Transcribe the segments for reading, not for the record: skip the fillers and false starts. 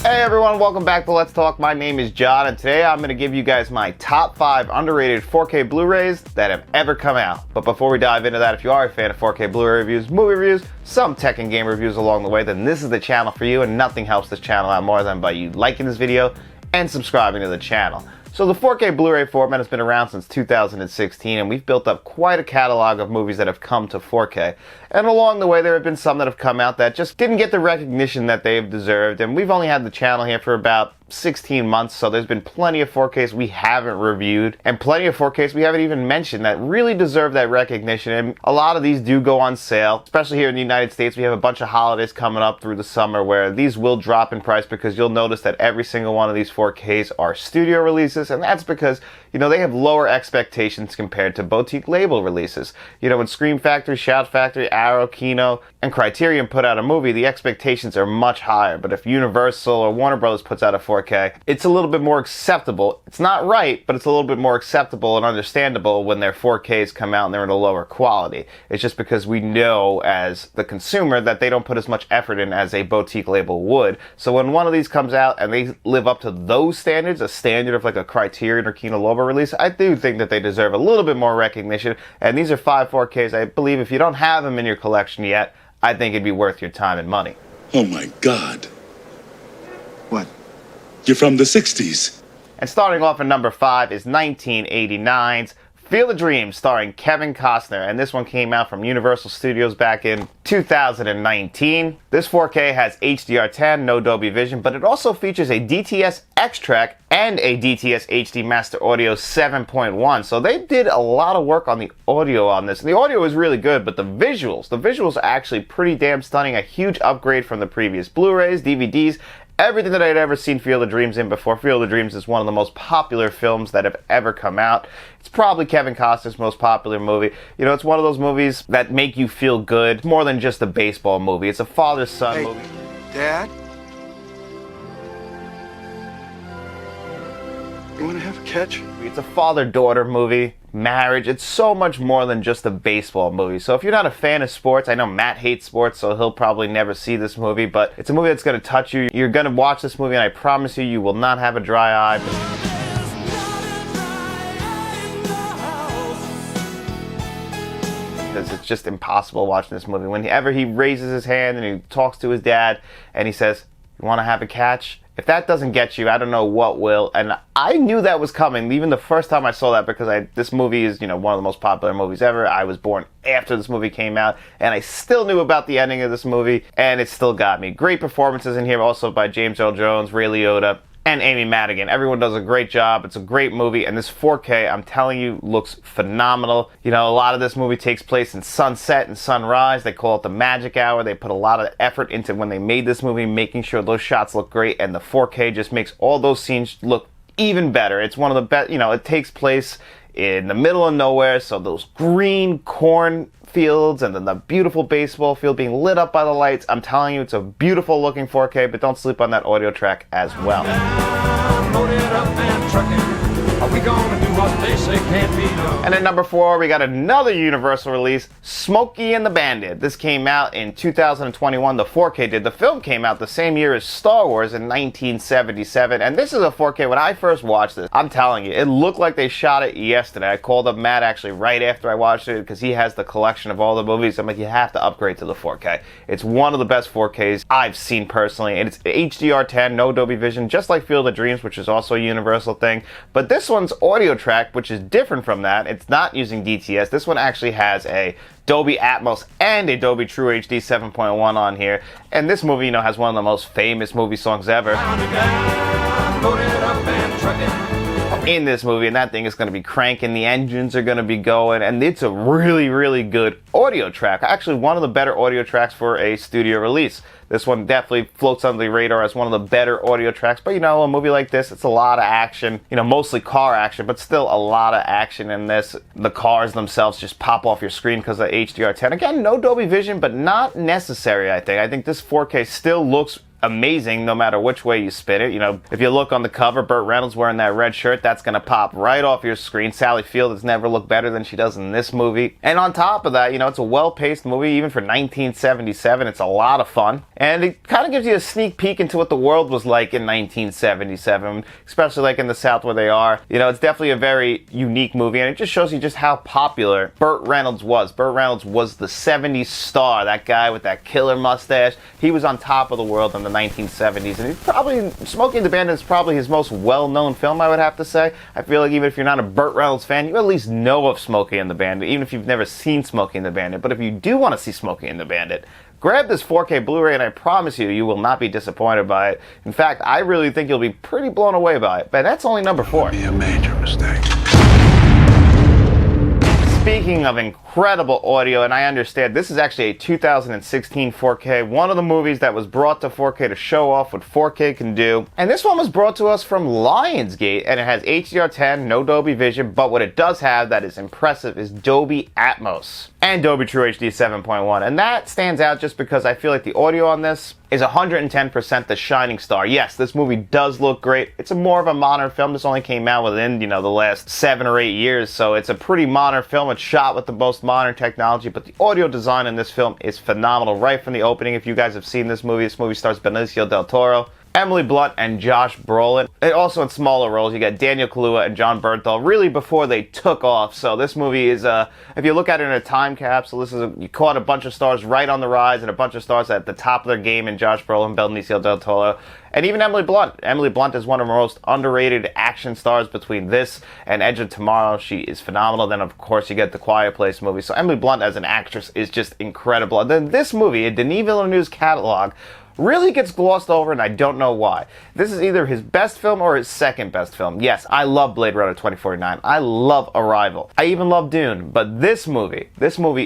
Hey everyone, welcome back to Let's Talk. My name is John, and today I'm going to give you guys my top 5 underrated 4K Blu-rays that have ever come out. But before we dive into that, if you are a fan of 4K Blu-ray reviews, movie reviews, some tech and game reviews along the way, then this is the channel for you, and nothing helps this channel out more than by you liking this video and subscribing to the channel. So the 4K Blu-ray format has been around since 2016, and we've built up quite a catalog of movies that have come to 4K. And along the way, there have been some that have come out that just didn't get the recognition that they've deserved, and we've only had the channel here for about 16 months, so there's been plenty of 4Ks we haven't reviewed, and plenty of 4Ks we haven't even mentioned that really deserve that recognition, and a lot of these do go on sale, especially here in the United States. We have a bunch of holidays coming up through the summer where these will drop in price because you'll notice that every single one of these 4Ks are studio releases, and that's because, you know, they have lower expectations compared to boutique label releases. You know, when Scream Factory, Shout Factory, Arrow, Kino, and Criterion put out a movie, the expectations are much higher, but if Universal or Warner Bros. Puts out a 4K, it's a little bit more acceptable. It's not right, but it's a little bit more acceptable and understandable when their 4Ks come out and they're in a lower quality. It's just because we know as the consumer that they don't put as much effort in as a boutique label would. So when one of these comes out and they live up to those standards, a standard of like a Criterion or Kino Lorber release, I do think that they deserve a little bit more recognition. And these are 5 4Ks. I believe if you don't have them in your collection yet, I think it'd be worth your time and money. Oh my God. What? You're from the 60s. And starting off at number 5 is 1989's Field of Dreams, starring Kevin Costner, and this one came out from Universal Studios back in 2019. This 4K has HDR10, no Dolby Vision, but it also features a DTS X-Track and a DTS HD Master Audio 7.1, so they did a lot of work on the audio on this. And the audio is really good, but the visuals are actually pretty damn stunning, a huge upgrade from the previous Blu-rays, DVDs, everything that I had ever seen Field of Dreams in before. Field of Dreams is one of the most popular films that have ever come out. It's probably Kevin Costner's most popular movie. You know, it's one of those movies that make you feel good. It's more than just a baseball movie. It's a father-son movie. Dad? You want to have a catch? It's a father-daughter movie. Marriage, it's so much more than just a baseball movie. So if you're not a fan of sports, I know Matt hates sports, so he'll probably never see this movie, but it's a movie that's going to touch you. You're going to watch this movie and I promise you, you will not have a dry eye. Because it's just impossible watching this movie. Whenever he raises his hand and he talks to his dad and he says, "You want to have a catch?" If that doesn't get you, I don't know what will. And I knew that was coming even the first time I saw that because this movie is, you know, one of the most popular movies ever. I was born after this movie came out, and I still knew about the ending of this movie, and it still got me. Great performances in here also by James Earl Jones, Ray Liotta, and Amy Madigan. Everyone does a great job. It's a great movie, and this 4K, I'm telling you, looks phenomenal. You know, a lot of this movie takes place in sunset and sunrise. They call it the magic hour. They put a lot of effort into when they made this movie, making sure those shots look great, and the 4K just makes all those scenes look even better. It's one of the best, you know, it takes place in the middle of nowhere, so those green corn fields and then the beautiful baseball field being lit up by the lights. I'm telling you, it's a beautiful looking 4K, but don't sleep on that audio track as well. And at number 4, we got another Universal release, Smokey and the Bandit. This came out in 2021, the 4K did. The film came out the same year as Star Wars in 1977, and this is a 4K. When I first watched this, I'm telling you, it looked like they shot it yesterday. I called up Matt actually right after I watched it because he has the collection of all the movies. I'm like, you have to upgrade to the 4K. It's one of the best 4Ks I've seen personally, and it's HDR10, no Dolby Vision, just like Field of Dreams, which is also a Universal thing. But this one's audio track, which is different from that. It's not using DTS. This one actually has a Dolby Atmos and a Dolby True HD 7.1 on here. And this movie, you know, has one of the most famous movie songs ever in this movie, and that thing is going to be cranking, the engines are going to be going, and it's a really, really good audio track. Actually, one of the better audio tracks for a studio release. This one definitely floats under the radar as one of the better audio tracks, but you know, a movie like this, it's a lot of action, you know, mostly car action, but still a lot of action in this. The cars themselves just pop off your screen because of HDR10. Again, no Dolby Vision, but not necessary, I think. I think this 4K still looks amazing no matter which way you spin it. You know, if you look on the cover, Burt Reynolds wearing that red shirt, that's going to pop right off your screen. Sally Field has never looked better than she does in this movie. And on top of that, you know, it's a well-paced movie, even for 1977. It's a lot of fun. And it kind of gives you a sneak peek into what the world was like in 1977, especially like in the South where they are. You know, it's definitely a very unique movie, and it just shows you just how popular Burt Reynolds was. Burt Reynolds was the 70s star, that guy with that killer mustache. He was on top of the world in the 1970s, and he's probably, Smokey and the Bandit is probably his most well-known film, I would have to say. I feel like even if you're not a Burt Reynolds fan, you at least know of Smokey and the Bandit, even if you've never seen Smokey and the Bandit. But if you do want to see Smokey and the Bandit, grab this 4K Blu-ray, and I promise you, you will not be disappointed by it. In fact, I really think you'll be pretty blown away by it. But that's only number 4. Be a major mistake. Speaking of incredible audio, and I understand this is actually a 2016 4K, one of the movies that was brought to 4K to show off what 4K can do. And this one was brought to us from Lionsgate, and it has HDR10, no Dolby Vision, but what it does have that is impressive is Dolby Atmos and Dolby True HD 7.1. And that stands out just because I feel like the audio on this is 110% the shining star. Yes, this movie does look great. It's a more of a modern film. This only came out within, you know, the last 7 or 8 years, so it's a pretty modern film. It's shot with the most modern technology, but the audio design in this film is phenomenal right from the opening. If you guys have seen this movie stars Benicio del Toro, Emily Blunt, and Josh Brolin. And also in smaller roles, you got Daniel Kaluuya and Jon Bernthal, really before they took off. So this movie is, if you look at it in a time capsule, you caught a bunch of stars right on the rise and a bunch of stars at the top of their game in Josh Brolin, Benicio del Toro, and even Emily Blunt. Emily Blunt is one of the most underrated action stars between this and Edge of Tomorrow. She is phenomenal. Then, of course, you get the Quiet Place movie. So Emily Blunt as an actress is just incredible. And then this movie, in Denis Villeneuve's catalog, really gets glossed over, and I don't know why. This is either his best film or his second best film. Yes, I love Blade Runner 2049. I love Arrival. I even love Dune. But this movie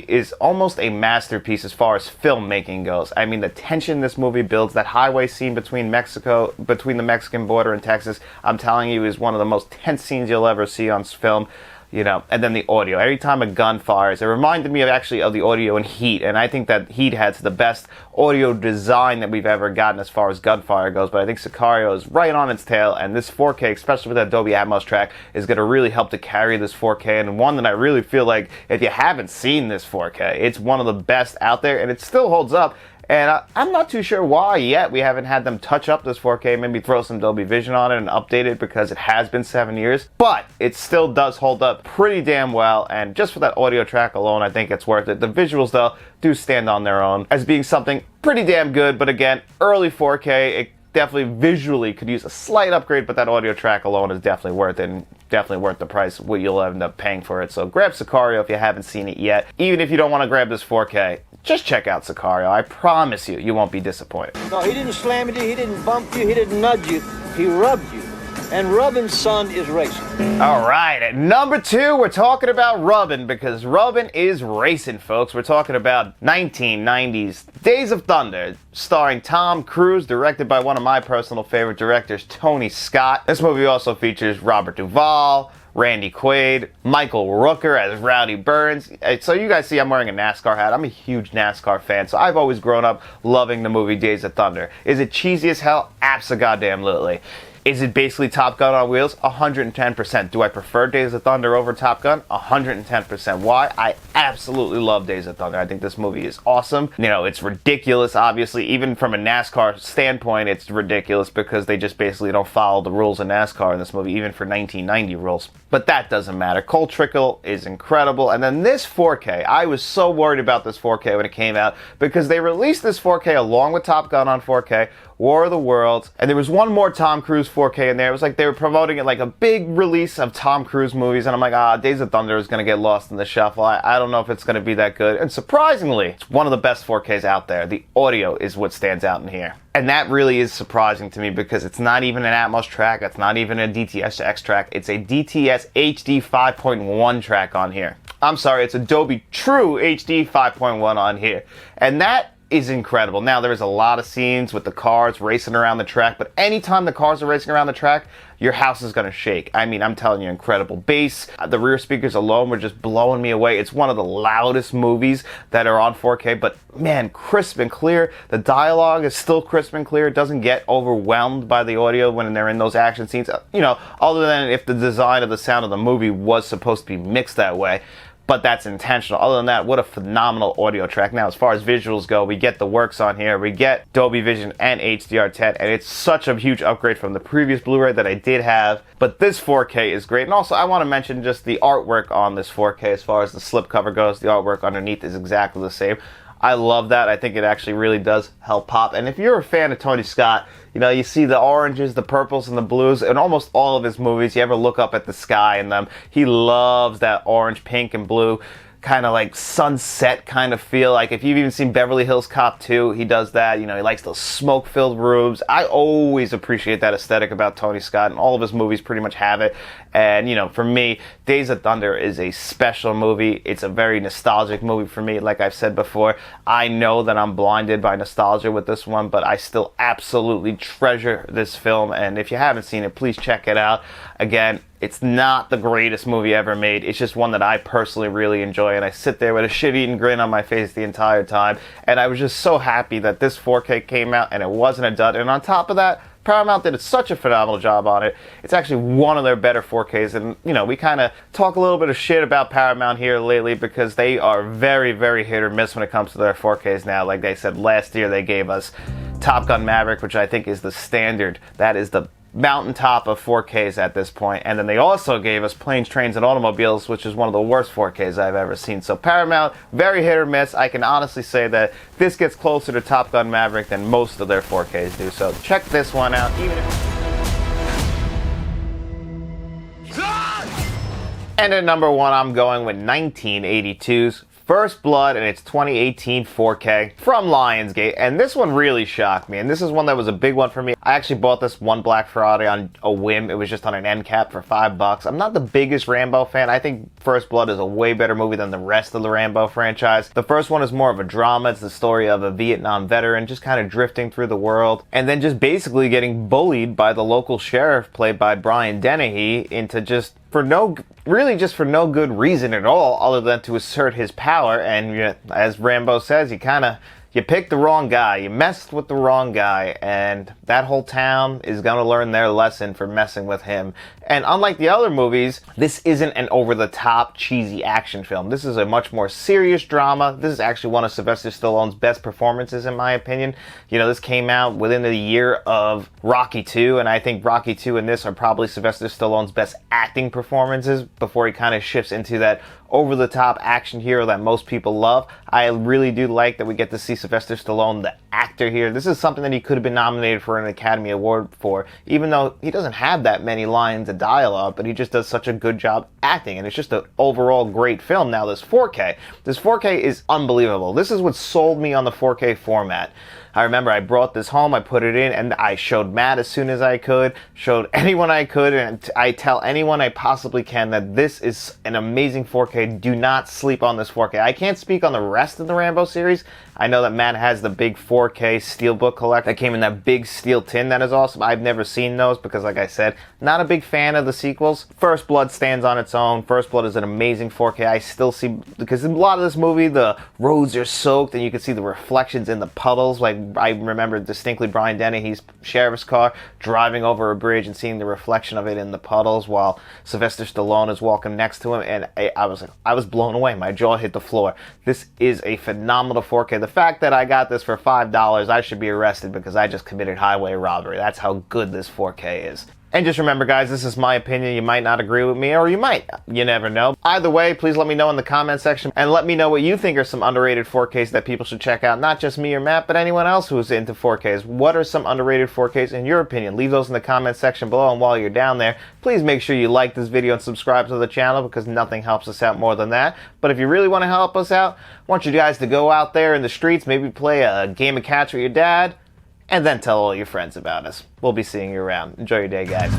is almost a masterpiece as far as filmmaking goes. I mean, the tension this movie builds, that highway scene between the Mexican border and Texas, I'm telling you, is one of the most tense scenes you'll ever see on film. You know, and then the audio. Every time a gun fires, it reminded me of the audio in Heat, and I think that Heat has the best audio design that we've ever gotten as far as gunfire goes, but I think Sicario is right on its tail, and this 4K, especially with that Dolby Atmos track, is going to really help to carry this 4K, and one that I really feel like, if you haven't seen this 4K, it's one of the best out there, and it still holds up. And I'm not too sure why yet we haven't had them touch up this 4K, maybe throw some Dolby Vision on it and update it, because it has been 7 years. But it still does hold up pretty damn well, and just for that audio track alone, I think it's worth it. The visuals, though, do stand on their own as being something pretty damn good, but again, early 4K, it definitely visually could use a slight upgrade, but that audio track alone is definitely worth it, and definitely worth the price, what you'll end up paying for it. So grab Sicario if you haven't seen it yet. Even if you don't want to grab this 4K, just check out Sicario. I promise you, you won't be disappointed. No, he didn't slam you, he didn't bump you, he didn't nudge you, he rubbed you. And rubbing, son, is racing. All right, at number 2, we're talking about rubbing, because rubbing is racing, folks. We're talking about 1990s Days of Thunder, starring Tom Cruise, directed by one of my personal favorite directors, Tony Scott. This movie also features Robert Duvall, Randy Quaid, Michael Rooker as Rowdy Burns. So you guys see I'm wearing a NASCAR hat. I'm a huge NASCAR fan, so I've always grown up loving the movie Days of Thunder. Is it cheesy as hell? Abso-goddamn-lutely. Is it basically Top Gun on wheels? 110%. Do I prefer Days of Thunder over Top Gun? 110%. Why? I absolutely love Days of Thunder. I think this movie is awesome. You know, it's ridiculous, obviously. Even from a NASCAR standpoint, it's ridiculous because they just basically don't follow the rules of NASCAR in this movie, even for 1990 rules. But that doesn't matter. Cole Trickle is incredible. And then this 4K, I was so worried about this 4K when it came out because they released this 4K along with Top Gun on 4K, War of the Worlds, and there was one more Tom Cruise 4K in there. It was like they were promoting it like a big release of Tom Cruise movies, and I'm like, Days of Thunder is going to get lost in the shuffle. I don't know if it's going to be that good. And surprisingly, it's one of the best 4Ks out there. The audio is what stands out in here. And that really is surprising to me because it's not even an Atmos track. It's not even a DTS-X track. It's a DTS HD 5.1 track on here. I'm sorry, it's a Dolby True HD 5.1 on here. And that is incredible. Now, there's a lot of scenes with the cars racing around the track, but anytime the cars are racing around the track, your house is going to shake. I mean, I'm telling you, incredible bass. The rear speakers alone were just blowing me away. It's one of the loudest movies that are on 4K, but man, crisp and clear. The dialogue is still crisp and clear. It doesn't get overwhelmed by the audio when they're in those action scenes, you know, other than if the design of the sound of the movie was supposed to be mixed that way. But that's intentional. Other than that, what a phenomenal audio track. Now, as far as visuals go, we get the works on here. We get Dolby Vision and HDR10, and it's such a huge upgrade from the previous Blu-ray that I did have. But this 4K is great. And also, I want to mention just the artwork on this 4K as far as the slipcover goes. The artwork underneath is exactly the same. I love that. I think it actually really does help pop. And if you're a fan of Tony Scott, you know, you see the oranges, the purples, and the blues in almost all of his movies. You ever look up at the sky in them, he loves that orange, pink, and blue kind of like sunset kind of feel. Like if you've even seen Beverly Hills Cop 2, he does that. You know, he likes those smoke-filled rooms. I always appreciate that aesthetic about Tony Scott, and all of his movies pretty much have it. And, you know, for me, Days of Thunder is a special movie. It's a very nostalgic movie for me. Like I've said before, I know that I'm blinded by nostalgia with this one, but I still absolutely treasure this film. And if you haven't seen it, please check it out. Again, it's not the greatest movie ever made. It's just one that I personally really enjoy, and I sit there with a shit-eating grin on my face the entire time. And I was just so happy that this 4K came out and it wasn't a dud. And on top of that, Paramount did such a phenomenal job on it. It's actually one of their better 4Ks. And, you know, we kind of talk a little bit of shit about Paramount here lately because they are very, very hit or miss when it comes to their 4Ks now. Like they said, last year they gave us Top Gun Maverick, which I think is the standard. That is the mountaintop of 4Ks at this point. And then they also gave us Planes, Trains, and Automobiles, which is one of the worst 4Ks I've ever seen. So Paramount, very hit or miss. I can honestly say that this gets closer to Top Gun Maverick than most of their 4Ks do. So check this one out. Even if... And at number one, I'm going with 1982's First Blood in its 2018 4K from Lionsgate, and this one really shocked me, and this is one that was a big one for me. I actually bought this one Black Friday on a whim. It was just on an end cap for $5. I'm not the biggest Rambo fan. I think First Blood is a way better movie than the rest of the Rambo franchise. The first one is more of a drama. It's the story of a Vietnam veteran just kind of drifting through the world, and then just basically getting bullied by the local sheriff, played by Brian Dennehy, into just for no good reason at all, other than to assert his power. And as Rambo says, you picked the wrong guy, you messed with the wrong guy, and that whole town is gonna learn their lesson for messing with him. And unlike the other movies, this isn't an over-the-top, cheesy action film. This is a much more serious drama. This is actually one of Sylvester Stallone's best performances, in my opinion. You know, this came out within the year of Rocky 2, and I think Rocky 2 and this are probably Sylvester Stallone's best acting performances before he kind of shifts into that over-the-top action hero that most people love. I really do like that we get to see Sylvester Stallone, the actor here. This is something that he could have been nominated for an Academy Award for, even though he doesn't have that many lines of dialogue, but he just does such a good job acting, and it's just an overall great film. Now, this 4K is unbelievable. This is what sold me on the 4K format. I remember I brought this home, I put it in, and I showed Matt as soon as I could, showed anyone I could, and I tell anyone I possibly can that this is an amazing 4K. Do not sleep on this 4K. I can't speak on the rest of the Rambo series. I know that Matt has the big 4K Steelbook collect that came in that big steel tin. That is awesome. I've never seen those because, like I said, not a big fan of the sequels. First Blood stands on its own. First Blood is an amazing 4K. I still see, because in a lot of this movie, the roads are soaked and you can see the reflections in the puddles. Like, I remember distinctly Brian Dennehy's sheriff's car driving over a bridge and seeing the reflection of it in the puddles while Sylvester Stallone is walking next to him, and I was blown away. My jaw hit the floor. This is a phenomenal 4K. The fact that I got this for $5, I should be arrested because I just committed highway robbery. That's how good this 4K is. And just remember, guys, this is my opinion. You might not agree with me, or you might. You never know. Either way, please let me know in the comment section, and let me know what you think are some underrated 4Ks that people should check out. Not just me or Matt, but anyone else who's into 4Ks. What are some underrated 4Ks in your opinion? Leave those in the comment section below, and while you're down there, please make sure you like this video and subscribe to the channel, because nothing helps us out more than that. But if you really want to help us out, I want you guys to go out there in the streets, maybe play a game of catch with your dad, and then tell all your friends about us. We'll be seeing you around. Enjoy your day, guys.